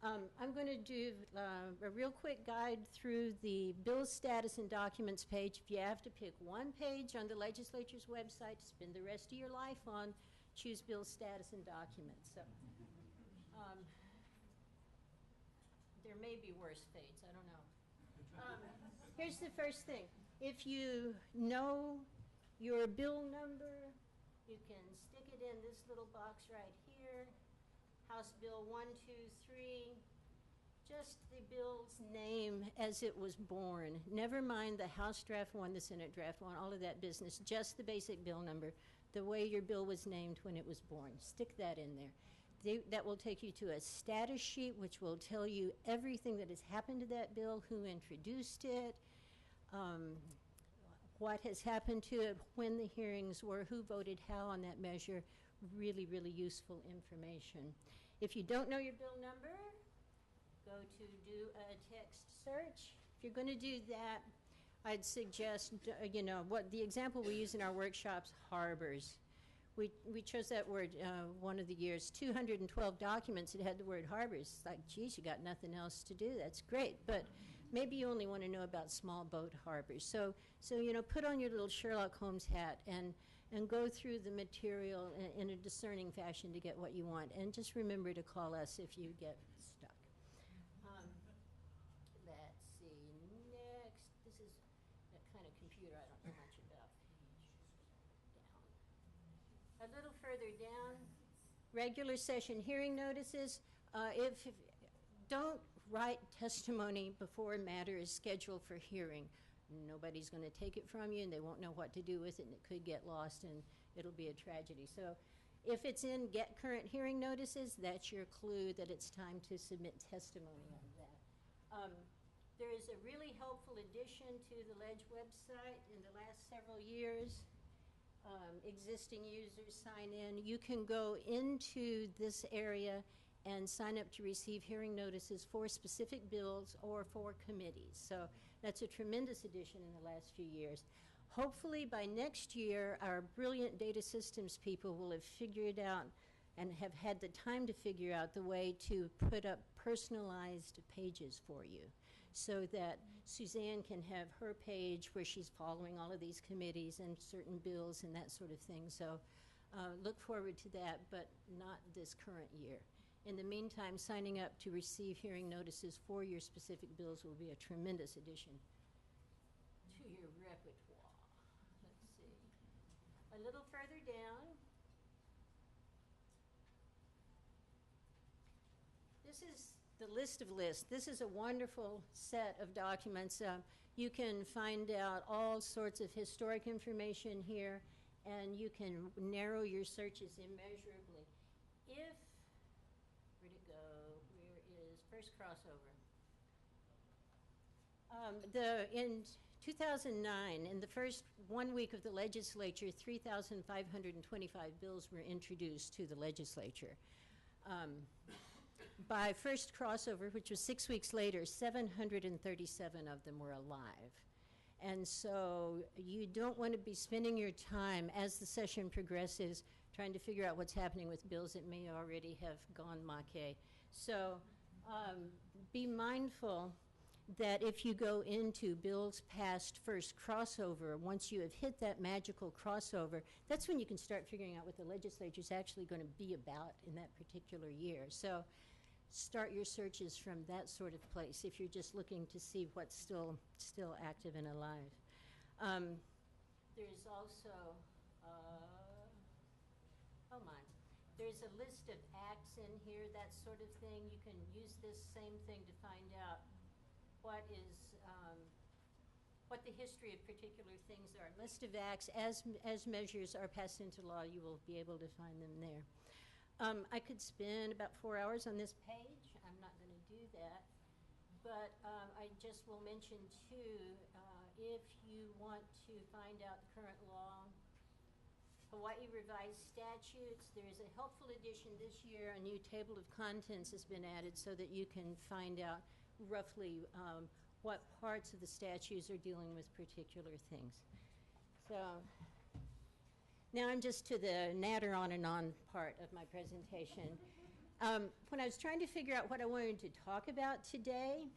I'm going to do a real quick guide through the bill status and documents page. If you have to pick one page on the legislature's website to spend the rest of your life on, choose bill status and documents. So, there may be worse fates, I don't know. Here's the first thing. If you know your bill number, you can stick it in this little box right here. House Bill 123, just the bill's name as it was born. Never mind the House draft one, the Senate draft one, all of that business, just the basic bill number, the way your bill was named when it was born. Stick that in there. That will take you to a status sheet, which will tell you everything that has happened to that bill, who introduced it, what has happened to it, when the hearings were, who voted how on that measure. Really, really useful information. If you don't know your bill number, go to do a text search. If you're going to do that, I'd suggest, what the example we use in our workshops, harbors. We chose that word one of the years, 212 documents that had the word harbors. It's like, geez, you got nothing else to do. That's great. But maybe you only want to know about small boat harbors. So put on your little Sherlock Holmes hat and go through the material in a discerning fashion to get what you want. And just remember to call us if you get stuck. Let's see. Next, this is that kind of computer I don't know much about. A little further down, regular session hearing notices. Don't write testimony before a matter is scheduled for hearing. Nobody's going to take it from you, and they won't know what to do with it, and it could get lost, and it'll be a tragedy. So if it's in Get Current Hearing Notices, that's your clue that it's time to submit testimony on that. There is a really helpful addition to the Ledge website in the last several years. Existing users sign in. You can go into this area and sign up to receive hearing notices for specific bills or for committees. So that's a tremendous addition in the last few years. Hopefully by next year, our brilliant data systems people will have figured out and have had the time to figure out the way to put up personalized pages for you so that Suzanne can have her page where she's following all of these committees and certain bills and that sort of thing. So look forward to that, but not this current year. In the meantime, signing up to receive hearing notices for your specific bills will be a tremendous addition to your repertoire. Let's see. A little further down, this is the list of lists. This is a wonderful set of documents. You can find out all sorts of historic information here, and you can narrow your searches immeasurably. Where'd it go? Where is first crossover? In 2009, in the first 1 week of the legislature, 3,525 bills were introduced to the legislature. By first crossover, which was 6 weeks later, 737 of them were alive. And so you don't want to be spending your time as the session progresses trying to figure out what's happening with bills that may already have gone maquet. So be mindful that if you go into bills past first crossover, once you have hit that magical crossover, that's when you can start figuring out what the legislature is actually going to be about in that particular year. So start your searches from that sort of place if you're just looking to see what's still active and alive. There's also, there's a list of acts in here, that sort of thing. You can use this same thing to find out what the history of particular things are. List of acts, as measures are passed into law, you will be able to find them there. I could spend about 4 hours on this page. I'm not going to do that. But I just will mention, too, if you want to find out the current law, Hawaii Revised Statutes, there is a helpful addition this year. A new table of contents has been added so that you can find out roughly what parts of the statutes are dealing with particular things. So now I'm just to the natter on and on part of my presentation. When I was trying to figure out what I wanted to talk about today,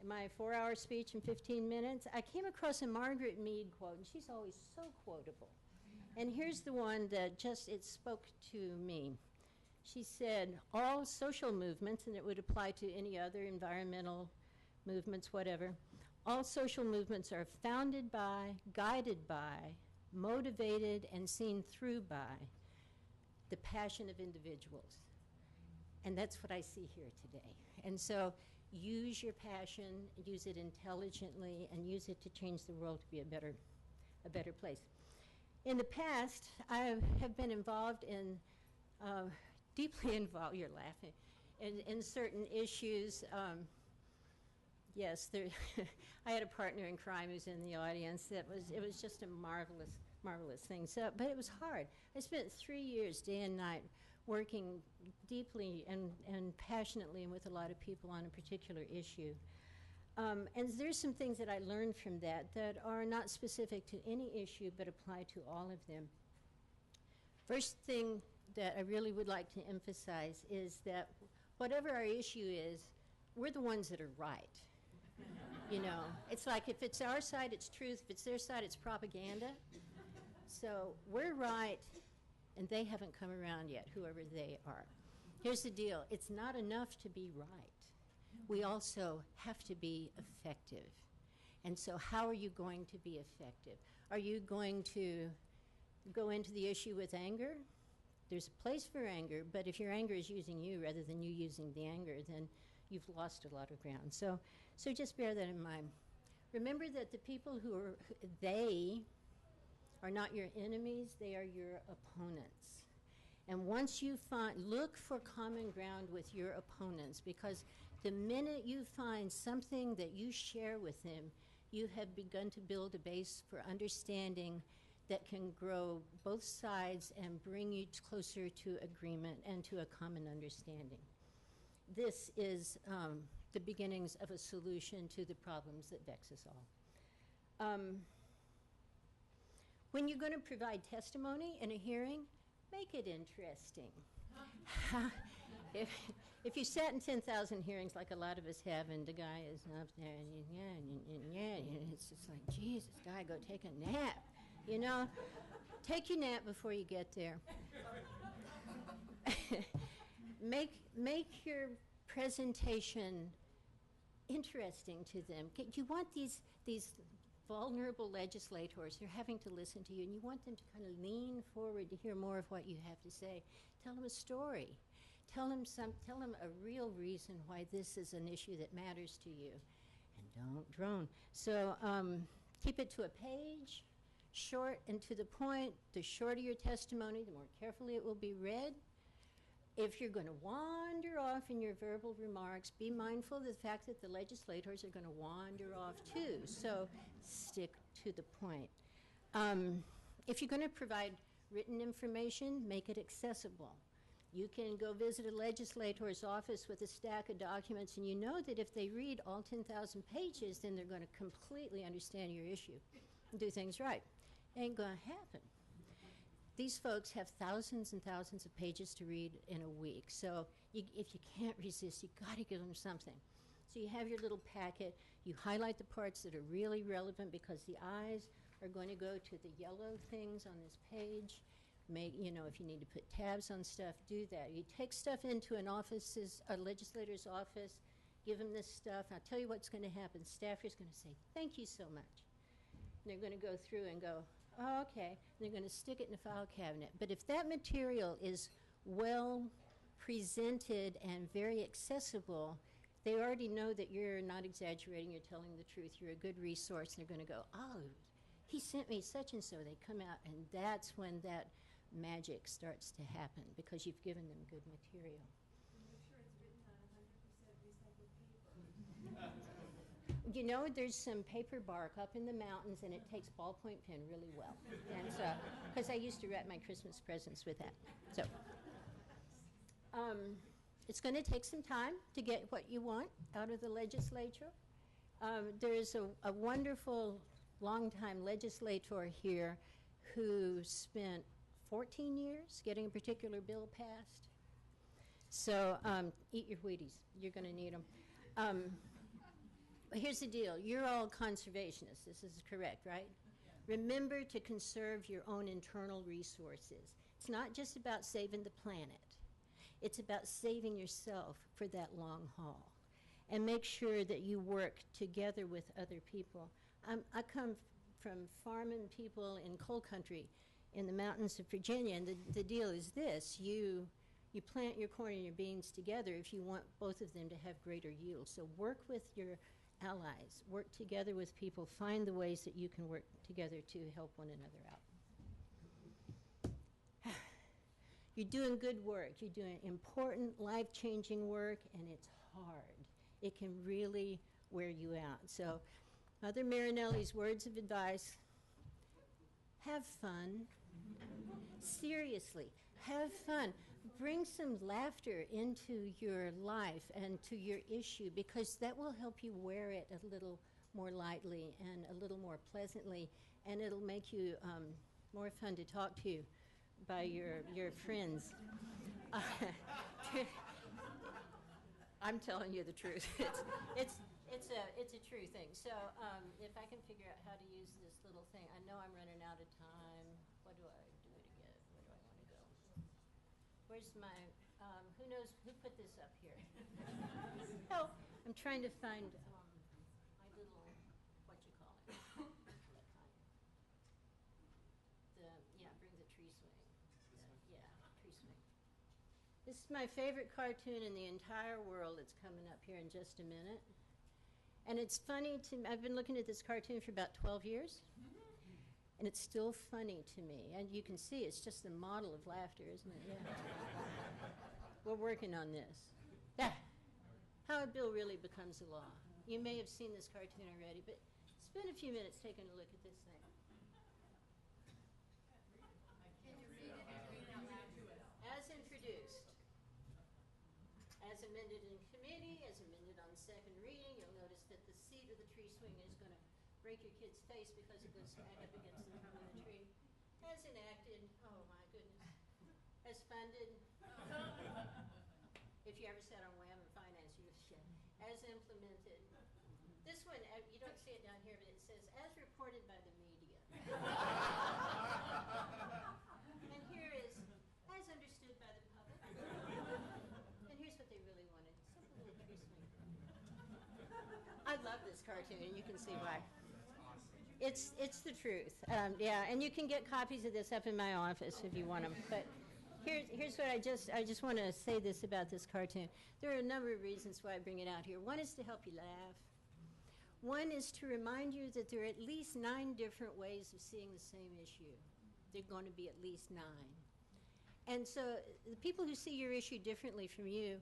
in my 4-hour speech in 15 minutes, I came across a Margaret Mead quote, and she's always so quotable. And here's the one that it spoke to me. She said, all social movements, and it would apply to any other environmental movements, whatever, all social movements are founded by, guided by, motivated, and seen through by the passion of individuals. And that's what I see here today. And so use your passion, use it intelligently, and use it to change the world to be a better place. In the past, I have been involved in, deeply involved, you're laughing, in certain issues. Yes, I had a partner in crime who's in the audience. It was just a marvelous thing. So, but it was hard. I spent 3 years, day and night, working deeply and passionately and with a lot of people on a particular issue. And there's some things that I learned from that are not specific to any issue but apply to all of them. First thing that I really would like to emphasize is that whatever our issue is, we're the ones that are right. You know, it's like if it's our side, it's truth. If it's their side, it's propaganda. So we're right, and they haven't come around yet, whoever they are. Here's the deal. It's not enough to be right. We also have to be effective. And so how are you going to be effective? Are you going to go into the issue with anger? There's a place for anger, but if your anger is using you rather than you using the anger, then you've lost a lot of ground. So just bear that in mind. Remember that the people they are not your enemies, they are your opponents. And once you look for common ground with your opponents, because the minute you find something that you share with them, you have begun to build a base for understanding that can grow both sides and bring you closer to agreement and to a common understanding. This is the beginnings of a solution to the problems that vex us all. When you're going to provide testimony in a hearing, make it interesting. If you sat in 10,000 hearings like a lot of us have, and the guy is up there, and it's just like, Jesus, guy, go take a nap. You know, take your nap before you get there. Make your presentation interesting to them. You want these vulnerable legislators, they're having to listen to you, and you want them to kind of lean forward to hear more of what you have to say. Tell them a story. Tell them a real reason why this is an issue that matters to you. And don't drone. So keep it to a page, short and to the point. The shorter your testimony, the more carefully it will be read. If you're going to wander off in your verbal remarks, be mindful of the fact that the legislators are going to wander off too. So stick to the point. If you're going to provide written information, make it accessible. You can go visit a legislator's office with a stack of documents, and you know that if they read all 10,000 pages, then they're going to completely understand your issue and do things right. Ain't going to happen. These folks have thousands and thousands of pages to read in a week. So if you can't resist, you got to give them something. So you have your little packet. You highlight the parts that are really relevant because the eyes are going to go to the yellow things on this page. If you need to put tabs on stuff, do that. You take stuff into a legislator's office, give them this stuff. I'll tell you what's going to happen. Staffer's going to say, thank you so much. And they're going to go through and go, oh, okay. And they're going to stick it in the file cabinet. But if that material is well presented and very accessible, they already know that you're not exaggerating, you're telling the truth, you're a good resource, and they're going to go, oh, he sent me such and so. They come out, and that's when that magic starts to happen because you've given them good material. Make sure it's written on 100% recycled paper. You know, there's some paper bark up in the mountains, and it takes ballpoint pen really well. And so, because I used to wrap my Christmas presents with that. So, it's going to take some time to get what you want out of the legislature. There's a wonderful longtime legislator here who spent 14 years getting a particular bill passed. So eat your Wheaties. You're going to need them. Here's the deal. You're all conservationists. This is correct, right? Remember to conserve your own internal resources. It's not just about saving the planet. It's about saving yourself for that long haul. And make sure that you work together with other people. I come from farming people in coal country in the mountains of Virginia, and the deal is this. You plant your corn and your beans together if you want both of them to have greater yield. So work with your allies. Work together with people. Find the ways that you can work together to help one another out. You're doing good work. You're doing important, life-changing work, and it's hard. It can really wear you out. So Mother Marinelli's words of advice: have fun. Seriously, have fun. Bring some laughter into your life and to your issue, because that will help you wear it a little more lightly and a little more pleasantly, and it'll make you more fun to talk to by your friends. I'm telling you the truth. It's a true thing. So if I can figure out how to use this little thing, I know I'm running out of time. What do I do it again? Where do I want to go? Where's my, who knows, who put this up here? Help. I'm trying to find my little, what you call it? Bring the tree swing. Tree swing. This is my favorite cartoon in the entire world. It's coming up here in just a minute. And it's funny to me. I've been looking at this cartoon for about 12 years. And it's still funny to me. And you can see it's just a model of laughter, isn't it? Yeah. We're working on this. Yeah. How a bill really becomes a law. You may have seen this cartoon already, but spend a few minutes taking a look at this thing. As introduced, as amended in committee, as amended on second reading, you'll notice that the seat of the tree swing is going to break your kid's face because it goes smack up against the trunk of the tree. As enacted, oh my goodness. As funded, if you ever sat on WHAM and finance, you shit. As implemented. This one, you don't see it down here, but it says, as reported by the media. And here is, as understood by the public. And here's what they really wanted. Simple little tree swing. I love this cartoon, and you can see why. It's the truth. And you can get copies of this up in my office if you want them. But here's what I just want to say this about this cartoon. There are a number of reasons why I bring it out here. One is to help you laugh. One is to remind you that there are at least 9 different ways of seeing the same issue. There are going to be at least 9. And so the people who see your issue differently from you,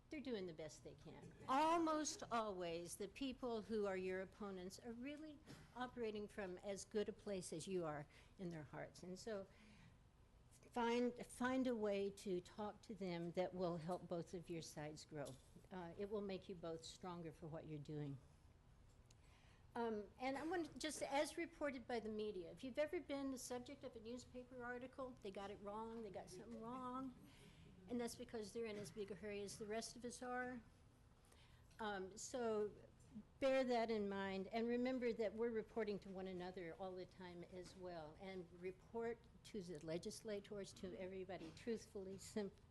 they're doing the best they can. Almost always, the people who are your opponents are really operating from as good a place as you are in their hearts. And so find a way to talk to them that will help both of your sides grow. It will make you both stronger for what you're doing. And I want to just, as reported by the media, if you've ever been the subject of a newspaper article, they got it wrong, they got something wrong, and that's because they're in as big a hurry as the rest of us are. So bear that in mind, and remember that we're reporting to one another all the time as well, and report to the legislators, to everybody, truthfully,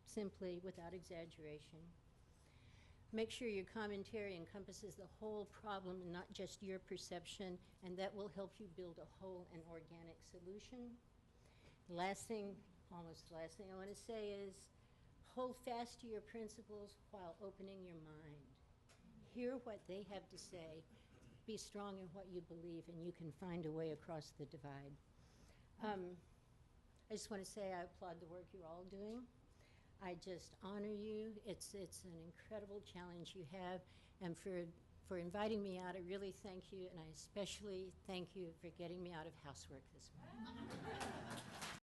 simply, without exaggeration. Make sure your commentary encompasses the whole problem and not just your perception, and that will help you build a whole and organic solution. The last thing, almost the last thing I want to say is, hold fast to your principles while opening your mind. Hear what they have to say. Be strong in what you believe, and you can find a way across the divide. I just want to say I applaud the work you're all doing. I just honor you. It's an incredible challenge you have, and for inviting me out, I really thank you, and I especially thank you for getting me out of housework this morning.